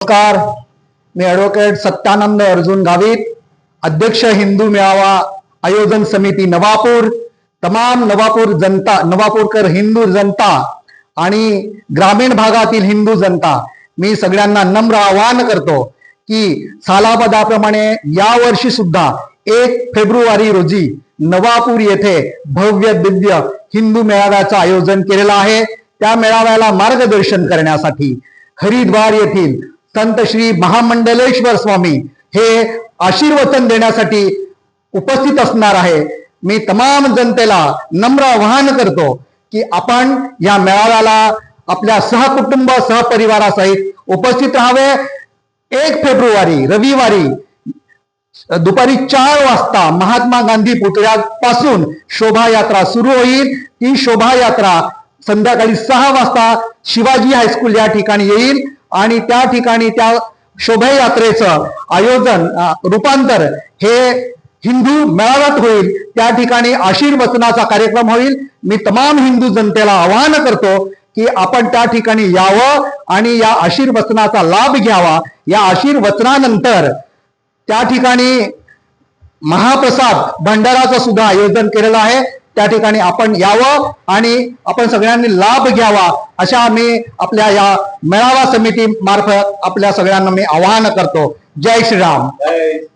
नमस्कार, मी ॲडव्होकेट सत्यानंद अर्जुन गावित, अध्यक्ष हिंदू मेळावा आयोजन समिती नवापूर. तमाम नवापूरकर हिंदू जनता आणि ग्रामीण भागातील हिंदू जनता, मी सगळ्यांना नम्र आवाहन करतो की सालाबदाप्रमाणे या वर्षी सुद्धा 1 फेब्रुवारी रोजी नवापूर येथे भव्य दिव्य हिंदू मेळाव्याचं आयोजन केलेलं आहे. त्या मेळाव्याला मार्गदर्शन करण्यासाठी हरिद्वार येथील संत श्री महामंडलेश्वर स्वामी हे आशीर्वचन देण्यासाठी उपस्थित असणार आहे. मी तमाम जनतेला नम्र आवाहन करतो की आपण या मेळाव्याला आपल्या सहकुटुंब सहपरिवारासहित उपस्थित राहावे. 1 फेब्रुवारी रविवारी दुपारी 4 वाजता महात्मा गांधी पुतळ्यापासून शोभायात्रा सुरू होईल. ती शोभायात्रा संध्याकाळी 6 वाजता शिवाजी हायस्कूल या ठिकाणी येईल आणि त्या ठिकाणी त्या शोभायात्रेचं आयोजन रूपांतर हे हिंदू मेळाव्यात होईल. त्या ठिकाणी आशीर्वचनाचा कार्यक्रम होईल. मी तमाम हिंदू जनतेला आवाहन करतो की आपण त्या ठिकाणी यावं आणि या आशीर्वचनाचा लाभ घ्यावा. या आशीर्वचनानंतर त्या ठिकाणी महाप्रसाद भंडाराचं सुद्धा आयोजन केलेलं आहे. त्या ठिकाणी आपण यावं आणि आपण सगळ्यांनी लाभ घ्यावा, अशा मी आपल्या या मेळावा समिती मार्फत आपल्या सगळ्यांना मी आवाहन करतो. जय श्रीराम.